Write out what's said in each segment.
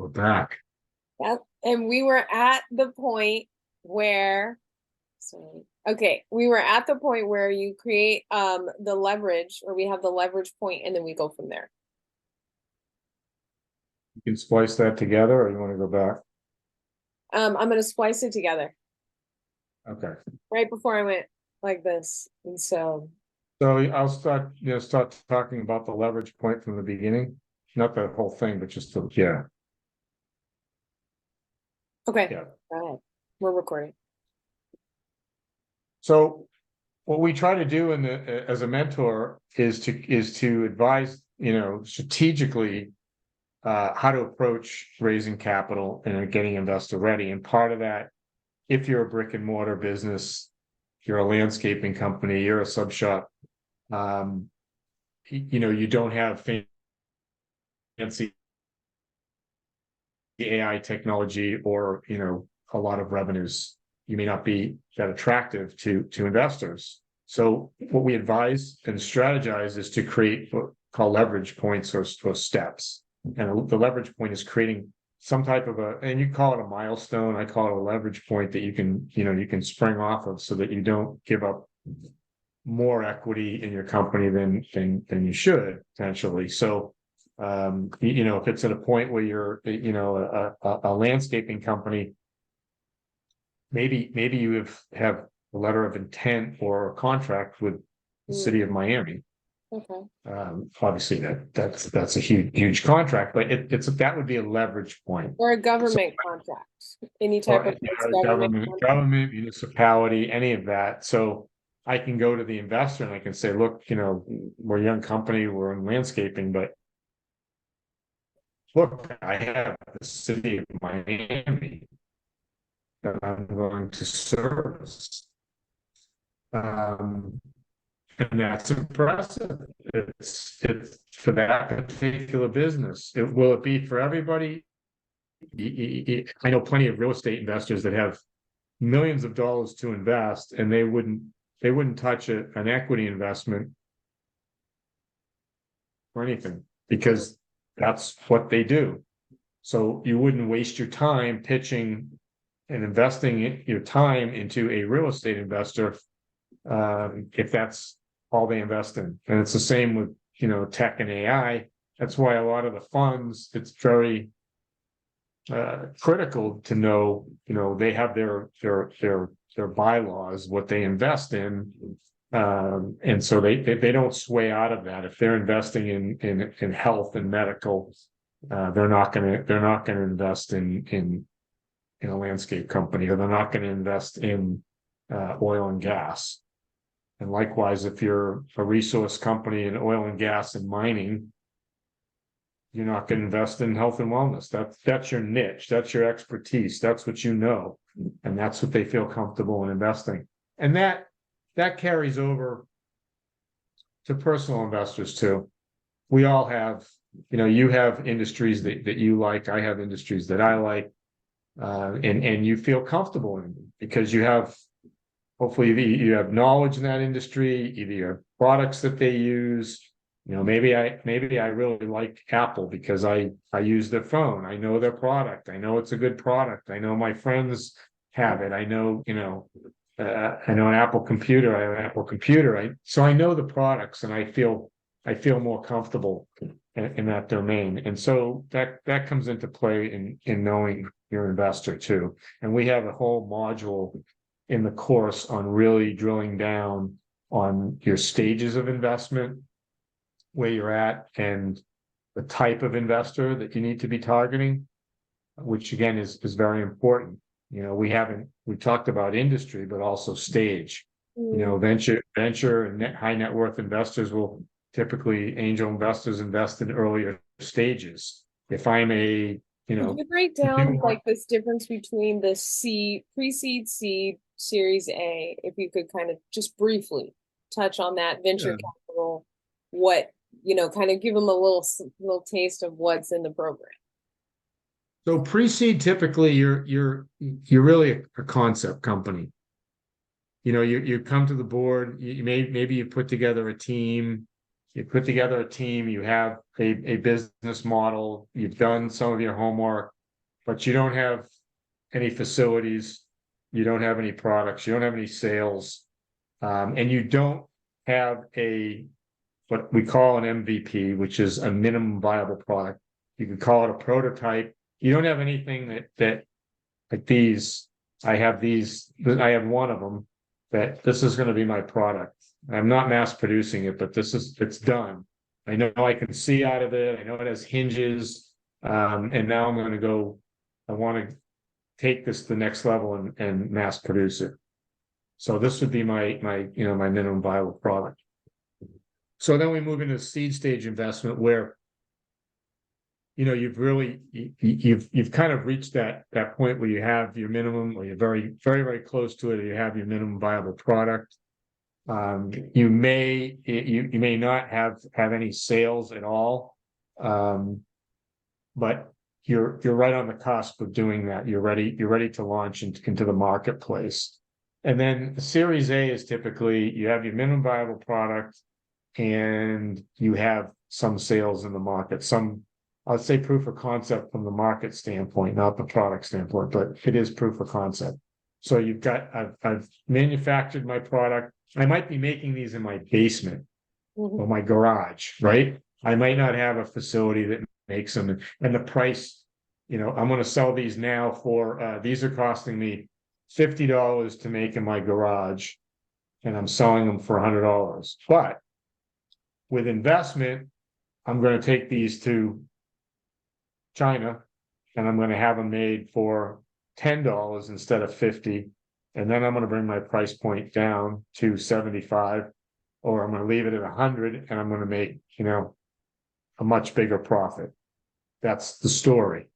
We're back. Yep. And we were at the point where, sorry. Okay, we were at the point where you create the leverage, or we have the leverage point, and then we go from there. You can splice that together, or you want to go back? I'm gonna splice it together Okay. right before I went like this. And so So I'll start talking about the leverage point from the beginning. Not the whole thing, but just yeah. okay, Yeah. go ahead. We're recording. So what we try to do as a mentor is to advise, strategically how to approach raising capital and getting investor ready. And part of that, if you're a brick and mortar business, you're a landscaping company, you're a sub shop, you don't have fancy AI technology or a lot of revenues. You may not be that attractive to investors. So what we advise and strategize is to create what we call leverage points or steps. And the leverage point is creating some type of and you call it a milestone. I call it a leverage point that you can spring off of so that you don't give up more equity in your company than you should potentially. So if it's at a point where you're a landscaping company, maybe you have a letter of intent or a contract with the city of Miami. Okay. Obviously that's a huge contract, but that would be a leverage point. Or a government contract. Any type of government, municipality, any of that. So I can go to the investor and I can say, look, we're a young company, we're in landscaping, but look, I have the city of Miami that I'm going to service. And that's impressive. It's for that particular business. Will it be for everybody? I know plenty of real estate investors that have millions of dollars to invest, and they wouldn't touch an equity investment or anything because that's what they do. So you wouldn't waste your time pitching and investing your time into a real estate investor if that's all they invest in. And it's the same with tech and AI. That's why a lot of the funds, it's very critical to know, they have their bylaws, what they invest in. And so they don't sway out of that. If they're investing in health and medical, they're not gonna invest in a landscape company, or they're not going to invest in oil and gas. And likewise, if you're a resource company in oil and gas and mining, you're not going to invest in health and wellness. That's your niche. That's your expertise. That's what you know. And that's what they feel comfortable in investing. And that carries over to personal investors too. We all have, you have industries that you like. I have industries that I like. And you feel comfortable in because you have, hopefully you have knowledge in that industry, either your products that they use. Maybe I really like Apple because I use their phone. I know their product. I know it's a good product. I know my friends have it. I know, I know an Apple computer. I have an Apple computer. So I know the products, and I feel more comfortable in that domain. And so that comes into play in knowing your investor too. And we have a whole module in the course on really drilling down on your stages of investment, where you're at, and the type of investor that you need to be targeting, which again is very important. We talked about industry, but also stage. Venture and high net worth investors will typically, angel investors invest in earlier stages. If I'm could you break down like this difference between the pre-seed, seed, series A, if you could kind of just briefly touch on that venture capital, kind of give them a little taste of what's in the program. So pre-seed, typically you're really a concept company. You come to the board, maybe you put together a team, you put together a team, you have a business model, you've done some of your homework, but you don't have any facilities, you don't have any products, you don't have any sales, and you don't have what we call an MVP, which is a minimum viable product. You could call it a prototype. You don't have anything that like these. I have one of them that this is going to be my product. I'm not mass producing it, but it's done. I know I can see out of it. I know it has hinges. And now I'm going to go, I want to take this to the next level and mass produce it. So this would be my minimum viable product. So then we move into seed stage investment where you've kind of reached that point where you have your minimum, or you're very, very, very close to it, or you have your minimum viable product. You may not have any sales at all, but you're right on the cusp of doing that. You're ready to launch into the marketplace. And then Series A is typically you have your minimum viable product and you have some sales in the market, I'd say proof of concept from the market standpoint, not the product standpoint, but it is proof of concept. So I've manufactured my product. I might be making these in my basement or my garage, right? I might not have a facility that makes them, and the price, I'm going to sell these now for, these are costing me $50 to make in my garage, and I'm selling them for $100. But with investment, I'm going to take these to China and I'm going to have them made for $10 instead of 50. And then I'm going to bring my price point down to 75, or I'm going to leave it at 100 and I'm going to make, a much bigger profit. That's the story,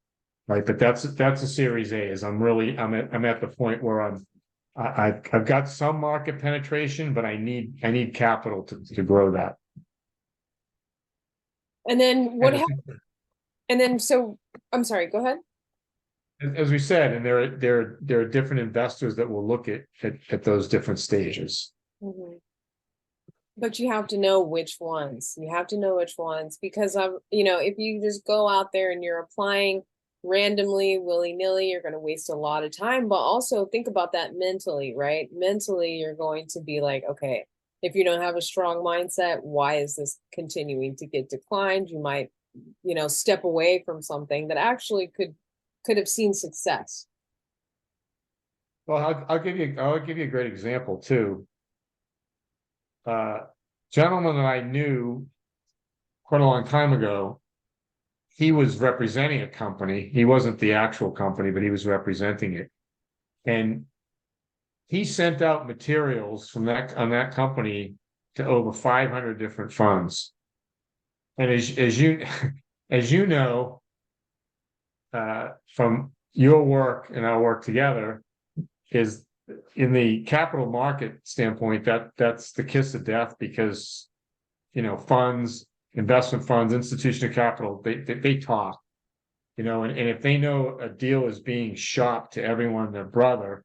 right? But that's a Series A. Is I'm at the point where I've got some market penetration, but I need capital to grow that. And then what happens? And then I'm sorry, go ahead. As we said, and there are different investors that will look at those different stages. But you have to know which ones. Because if you just go out there and you're applying randomly, willy-nilly, you're going to waste a lot of time. But also think about that mentally, right? Mentally, you're going to be like, okay, if you don't have a strong mindset, why is this continuing to get declined? You might, step away from something that actually could have seen success. Well, I'll give you a great example too. Gentleman that I knew quite a long time ago, he was representing a company. He wasn't the actual company, but he was representing it. And he sent out materials on that company to over 500 different funds. And as you know, from your work and our work together, is in the capital market standpoint, that's the kiss of death, because funds, investment funds, institutional capital, they talk, and if they know a deal is being shopped to everyone, their brother,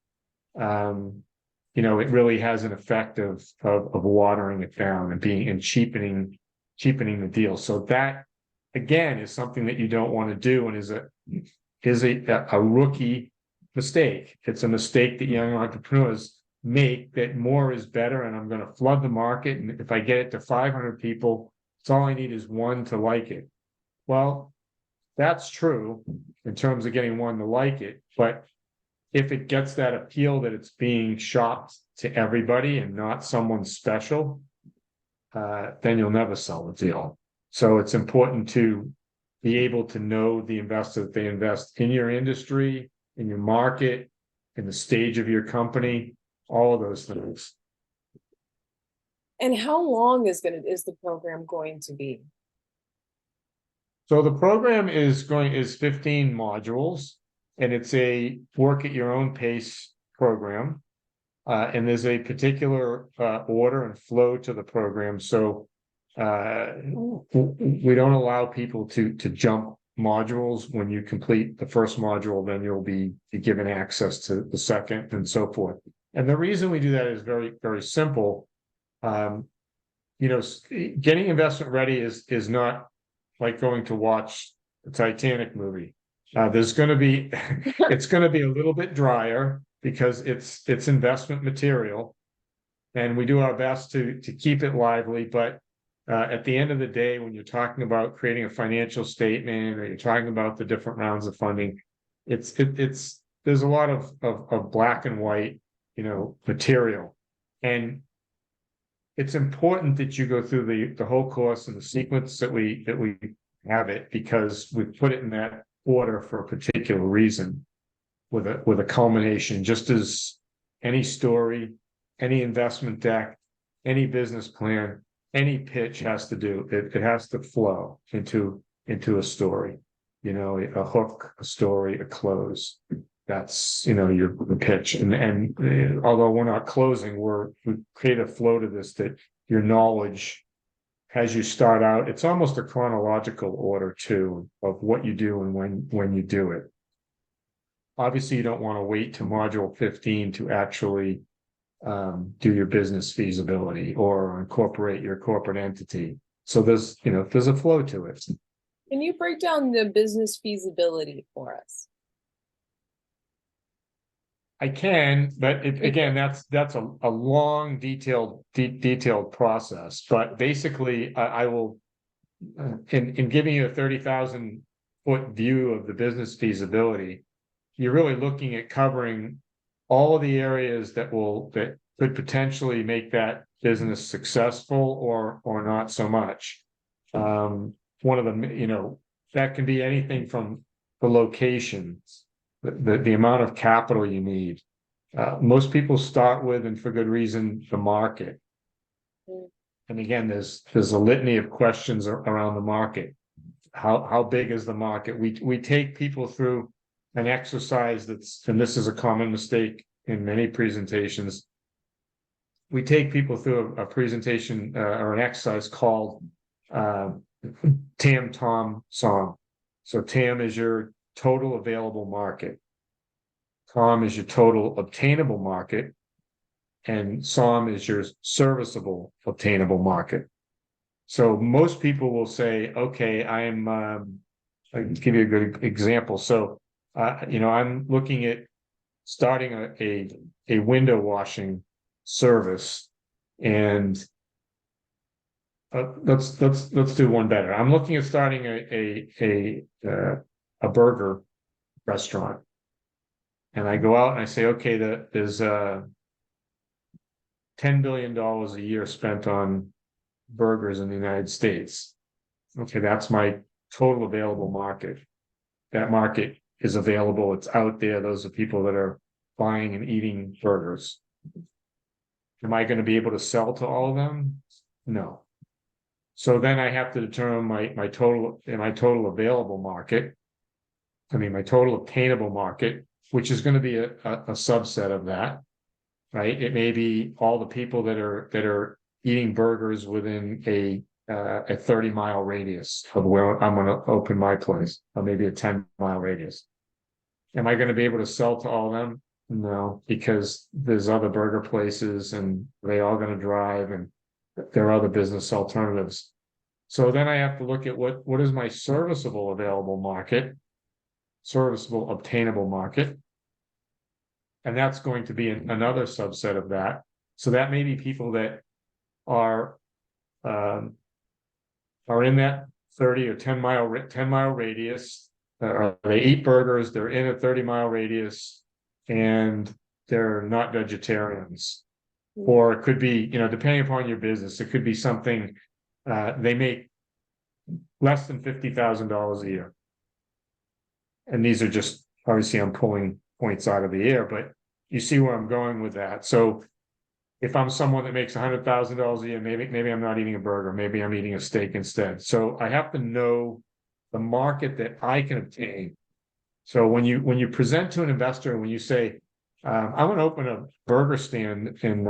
it really has an effect of watering it down and cheapening the deal. So that again is something that you don't want to do, and is a rookie mistake. It's a mistake that young entrepreneurs make, that more is better, and I'm going to flood the market, and if I get it to 500 people, it's all I need is one to like it. Well, that's true in terms of getting one to like it, but if it gets that appeal that it's being shopped to everybody and not someone special, then you'll never sell the deal. So it's important to be able to know the investor, that they invest in your industry, in your market, in the stage of your company, all of those things. And how long is the program going to be? So the program is 15 modules, and it's a work at your own pace program. And there's a particular order and flow to the program. So we don't allow people to jump modules. When you complete the first module, then you'll be given access to the second, and so forth. And the reason we do that is very, very simple. getting investment ready is not like going to watch the Titanic movie. There's going to be, it's going to be a little bit drier because it's investment material, and we do our best to keep it lively. But at the end of the day, when you're talking about creating a financial statement or you're talking about the different rounds of funding, it's there's a lot of black and white, material, and it's important that you go through the whole course and the sequence that we have it, because we put it in that order for a particular reason, with a culmination, just as any story, any investment deck, any business plan, any pitch has to do. It has to flow into a story, a hook, a story, a close. That's your pitch, and although we're not closing, we create a flow to this, that your knowledge, as you start out, it's almost a chronological order too of what you do and when you do it. Obviously, you don't want to wait to module 15 to actually do your business feasibility or incorporate your corporate entity. So there's a flow to it. Can you break down the business feasibility for us? I can, but again, that's a long, detailed process. But basically, I will, in giving you a 30,000-foot view of the business feasibility, you're really looking at covering all of the areas that could potentially make that business successful or not so much. One of them, that can be anything from the locations, the amount of capital you need. Most people start with, and for good reason, the market. And again, there's a litany of questions around the market. How big is the market? We take people through an exercise and this is a common mistake in many presentations. We take people through a presentation or an exercise called TAM, TOM, SOM. So TAM is your total available market. TOM is your total obtainable market. And SOM is your serviceable obtainable market. So most people will say, okay, I can give you a good example. So, I'm looking at starting a window washing service, and let's do one better. I'm looking at starting a burger restaurant, and I go out and I say, okay, there's $10 billion a year spent on burgers in the United States. Okay, that's my total available market. That market is available. It's out there. Those are people that are buying and eating burgers. Am I going to be able to sell to all of them? No. So then I have to determine my total available market. My total obtainable market, which is going to be a subset of that, right? It may be all the people that are eating burgers within a 30-mile radius of where I'm going to open my place, or maybe a 10-mile radius. Am I going to be able to sell to all of them? No, because there's other burger places and they all going to drive, and there are other business alternatives. So then I have to look at what is my serviceable available market, serviceable obtainable market. And that's going to be another subset of that. So that may be people that are in that 30 or 10-mile radius. They eat burgers, they're in a 30-mile radius, and they're not vegetarians. Or it could be, depending upon your business, it could be something, they make less than $50,000 a year. And these are just, obviously I'm pulling points out of the air, but you see where I'm going with that. So if I'm someone that makes $100,000 a year, maybe I'm not eating a burger, maybe I'm eating a steak instead. So I have to know the market that I can obtain. So when you present to an investor, when you say, I want to open a burger stand in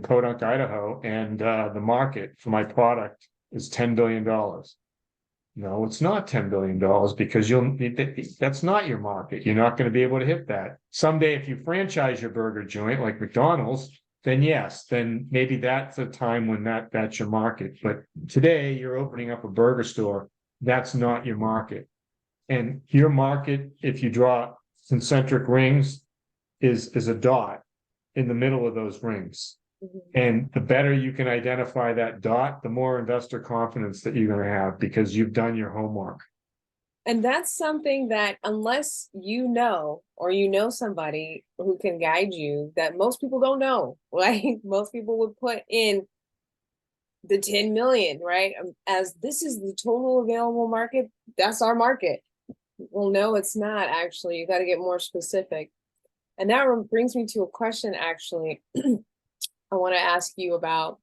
Podunk, Idaho, and the market for my product is $10 billion. No, it's not $10 billion, because that's not your market. You're not going to be able to hit that. Someday, if you franchise your burger joint like McDonald's, then yes, then maybe that's a time when that's your market. But today you're opening up a burger store. That's not your market. And your market, if you draw concentric rings, is a dot in the middle of those rings. And the better you can identify that dot, the more investor confidence that you're going to have because you've done your homework. And that's something that unless you know, or you know somebody who can guide you, that most people don't know. Like most people would put in the 10 million, right? As this is the total available market, that's our market. Well, no, it's not actually. You got to get more specific. And that brings me to a question, actually. I want to ask you about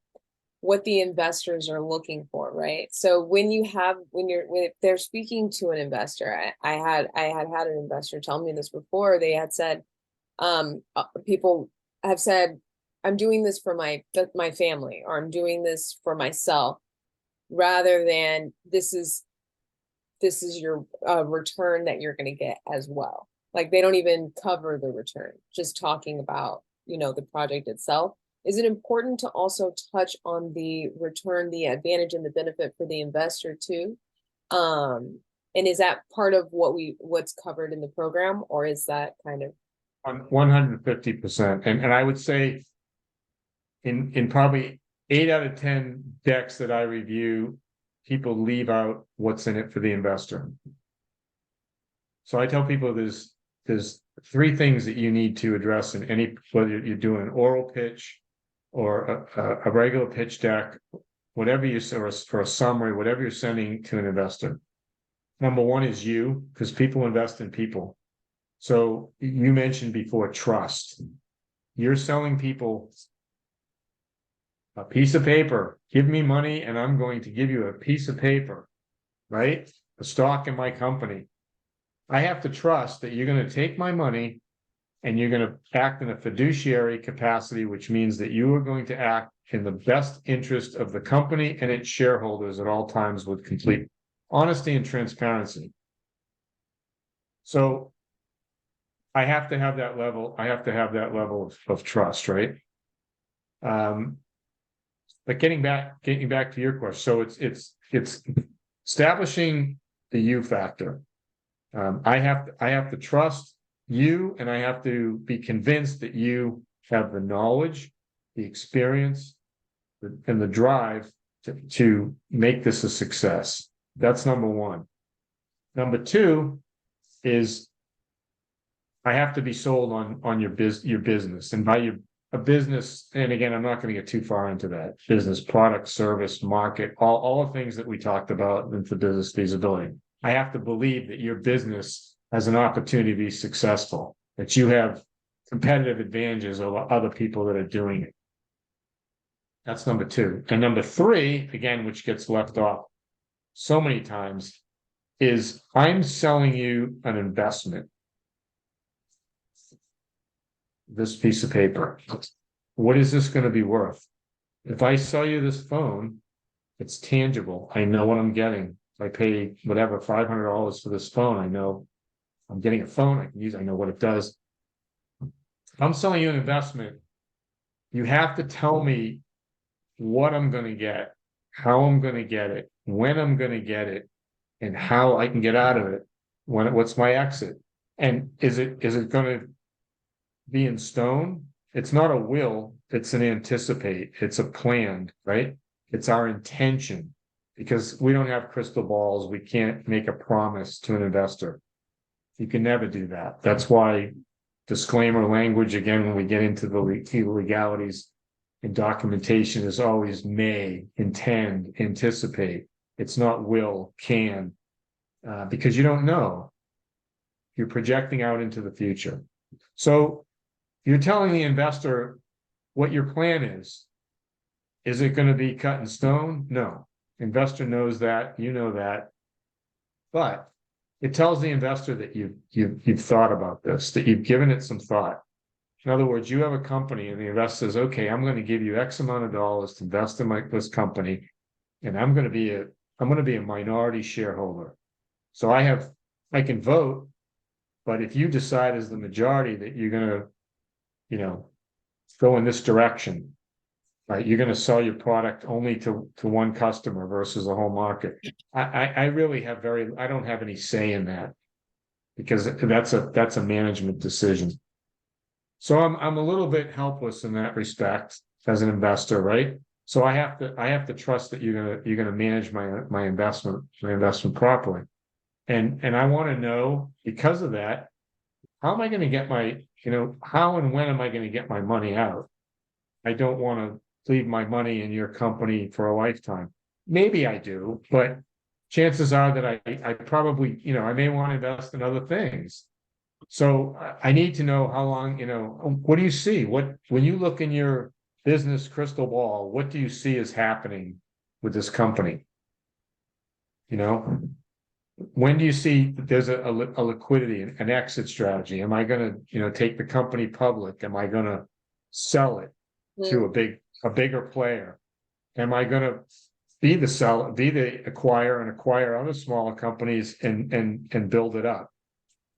what the investors are looking for, right? So when if they're speaking to an investor, I had an investor tell me this before. They had said, people have said, I'm doing this for my family, or I'm doing this for myself, rather than this is your return that you're going to get as well. Like they don't even cover the return, just talking about, the project itself. Is it important to also touch on the return, the advantage and the benefit for the investor too? And is that part of what's covered in the program, or is that kind of 150%? And I would say in probably 8 out of 10 decks that I review, people leave out what's in it for the investor. So I tell people there's 3 things that you need to address in any, whether you're doing an oral pitch or a regular pitch deck, whatever you say, or for a summary, whatever you're sending to an investor. Number 1 is you, because people invest in people. So you mentioned before trust. You're selling people a piece of paper. Give me money and I'm going to give you a piece of paper, right? A stock in my company. I have to trust that you're going to take my money and you're going to act in a fiduciary capacity, which means that you are going to act in the best interest of the company and its shareholders at all times with complete honesty and transparency. So I have to have that level. I have to have that level of trust, right? But getting back to your question, so it's establishing the you factor. I have to trust you, and I have to be convinced that you have the knowledge, the experience, and the drive to make this a success. That's number 1. Number 2 is I have to be sold on your business, and by a business, and again, I'm not going to get too far into that business, product, service, market, all the things that we talked about into business feasibility. I have to believe that your business has an opportunity to be successful, that you have competitive advantages over other people that are doing it. That's number 2. And number 3, again, which gets left off so many times, is I'm selling you an investment. This piece of paper. What is this going to be worth? If I sell you this phone, it's tangible. I know what I'm getting. If I pay whatever $500 for this phone, I know I'm getting a phone I can use. I know what it does. If I'm selling you an investment, you have to tell me what I'm going to get, how I'm going to get it, when I'm going to get it, and how I can get out of it. What's my exit? And is it going to be in stone? It's not a will, it's an anticipate, it's a plan, right? It's our intention, because we don't have crystal balls. We can't make a promise to an investor. You can never do that. That's why disclaimer language, again, when we get into the legalities and documentation, is always may, intend, anticipate. It's not will, can, because you don't know. You're projecting out into the future. So you're telling the investor what your plan is. Is it going to be cut in stone? No. Investor knows that, you know that. But it tells the investor that you've thought about this, that you've given it some thought. In other words, you have a company and the investor says, okay, I'm going to give you X amount of dollars to invest in this company, and I'm going to be a minority shareholder. So I can vote, but if you decide as the majority that you're going to, go in this direction. Right, you're going to sell your product only to one customer versus the whole market. I really have I don't have any say in that, because that's a management decision. So I'm a little bit helpless in that respect as an investor, right? So I have to trust that you're gonna manage my investment properly. And I want to know, because of that, how am I going to get how and when am I going to get my money out? I don't want to leave my money in your company for a lifetime. Maybe I do, but chances are that I probably, I may want to invest in other things. So I need to know how long, what do you see? When you look in your business crystal ball, what do you see is happening with this company? When do you see that there's a liquidity, an exit strategy? Am I going to, take the company public? Am I going to sell it to a bigger player? Am I going to be the acquire and acquire other smaller companies and build it up?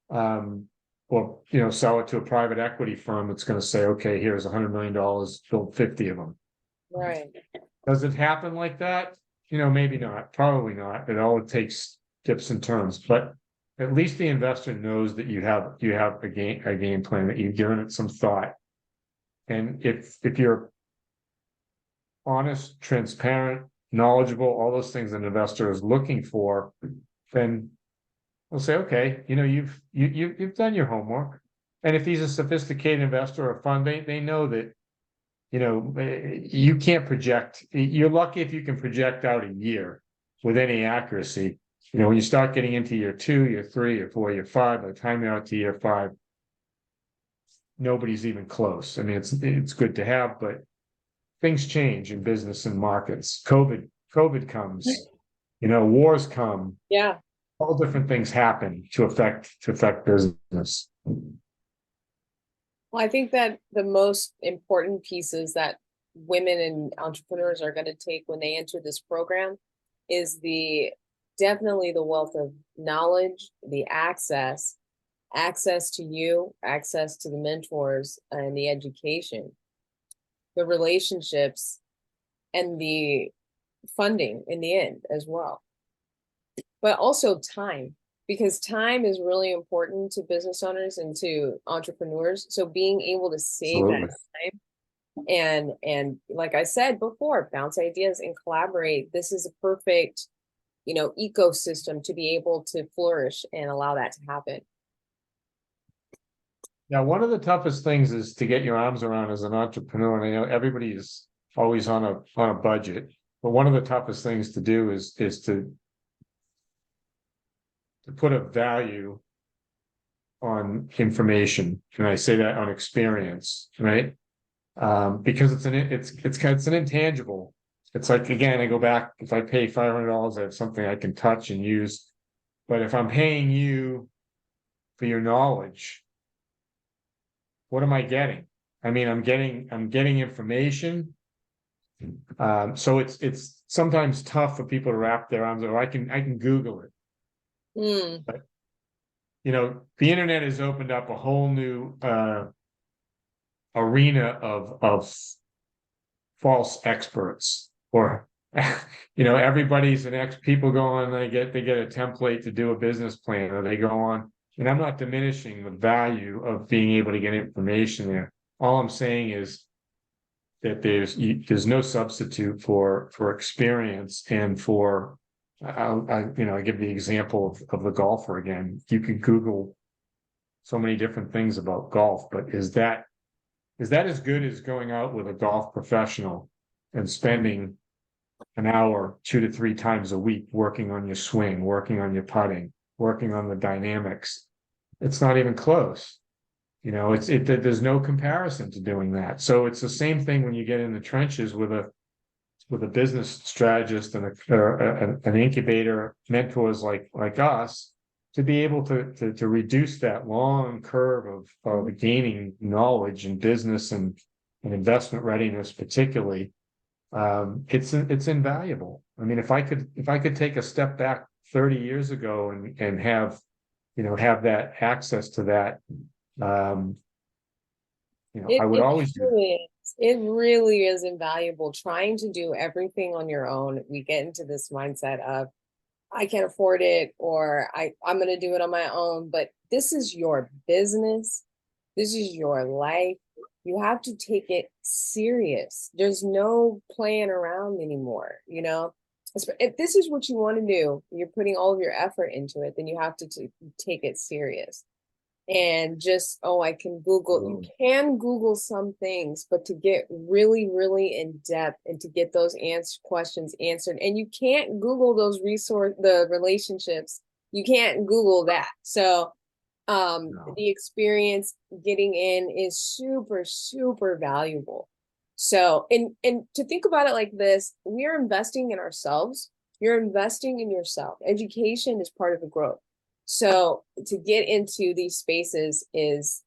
Or, sell it to a private equity firm that's going to say, okay, here's $100 million, build 50 of them. Right. Does it happen like that? Maybe not, probably not. It all takes dips and turns, but at least the investor knows that you have a game plan, that you've given it some thought. And if you're honest, transparent, knowledgeable, all those things an investor is looking for, then we'll say, okay, you've done your homework. And if he's a sophisticated investor or fund, they know that, you can't project. You're lucky if you can project out a year with any accuracy. When you start getting into year 2, year 3, year 4, year 5, by the time you're out to year 5, nobody's even close. I mean, it's good to have, but things change in business and markets. COVID comes, wars come. Yeah. All different things happen to affect business. Well, I think that the most important pieces that women and entrepreneurs are going to take when they enter this program is definitely the wealth of knowledge, the access to you, access to the mentors and the education, the relationships, and the funding in the end as well. But also time, because time is really important to business owners and to entrepreneurs. So being able to save that time and like I said before, bounce ideas and collaborate. This is a perfect, ecosystem to be able to flourish and allow that to happen. Now, one of the toughest things is to get your arms around as an entrepreneur. And I know everybody is always on a budget, but one of the toughest things to do is to put a value on information. And I say that on experience, right? Because it's an intangible. It's like, again, I go back, if I pay $500, I have something I can touch and use. But if I'm paying you for your knowledge, what am I getting? I mean, I'm getting information. So it's sometimes tough for people to wrap their arms around. I can Google it. But, the internet has opened up a whole new arena of false experts, or everybody's people go on, they get a template to do a business plan, or they go on, and I'm not diminishing the value of being able to get information there. All I'm saying is that there's no substitute for experience and for I give the example of the golfer again. You can Google so many different things about golf, but is that as good as going out with a golf professional and spending an hour 2 to 3 times a week working on your swing, working on your putting, working on the dynamics? It's not even close. There's no comparison to doing that. So it's the same thing when you get in the trenches with a business strategist and an incubator, mentors like us, to be able to reduce that long curve of gaining knowledge in business and investment readiness, particularly. It's invaluable. I mean, if I could take a step back 30 years ago and have that access to that, I would always do that. It really is invaluable trying to do everything on your own. We get into this mindset of I can't afford it, or I'm going to do it on my own. But this is your business. This is your life. You have to take it serious. There's no playing around anymore, you know? If this is what you want to do, you're putting all of your effort into it, then you have to take it serious. And just, oh, I can Google, you can Google some things, but to get really, really in depth and to get those questions answered, and you can't Google the relationships, you can't Google that. So No. the experience getting in is super, super valuable. So, and to think about it like this, we are investing in ourselves. You're investing in yourself. Education is part of the growth. So to get into these spaces is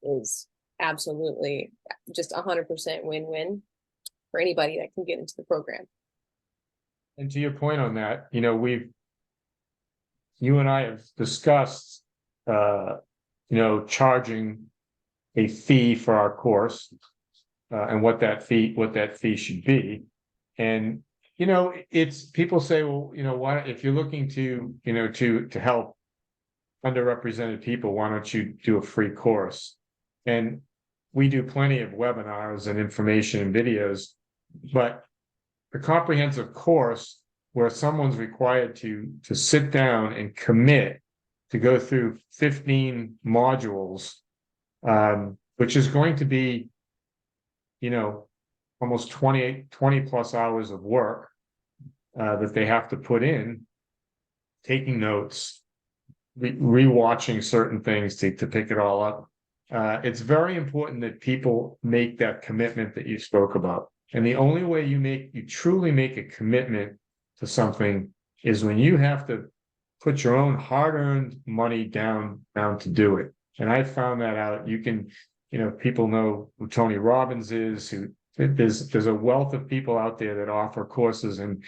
absolutely just 100% win-win for anybody that can get into the program. And to your point on that, you and I have discussed, charging a fee for our course, and what that fee should be. And, it's people say, well, why, if you're looking to, to help underrepresented people, why don't you do a free course? And we do plenty of webinars and information and videos, but a comprehensive course where someone's required to sit down and commit to go through 15 modules, which is going to be, almost 20 plus hours of work, that they have to put in, taking notes, rewatching certain things to pick it all up. It's very important that people make that commitment that you spoke about. And the only way you truly make a commitment to something is when you have to put your own hard-earned money down to do it. And I found that out. You can, people know who Tony Robbins is, who there's a wealth of people out there that offer courses, and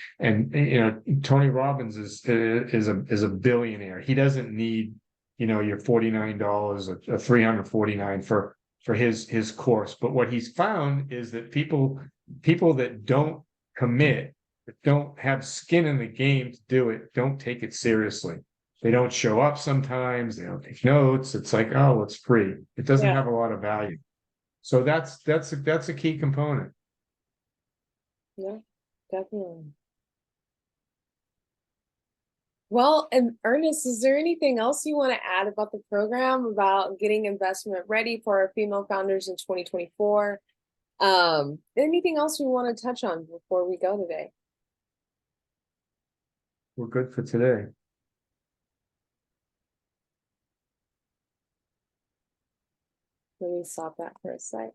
Tony Robbins is a billionaire. He doesn't need, your $49 or $349 for his course. But what he's found is that people that don't commit, that don't have skin in the game to do it, don't take it seriously. They don't show up sometimes, they don't take notes. It's like, oh, it's free. It doesn't have a lot of value. So that's a key component. Yeah, definitely. Well, and Ernest, is there anything else you want to add about the program, about getting investment ready for our female founders in 2024? Anything else we want to touch on before we go today? We're good for today. Let me stop that for a sec.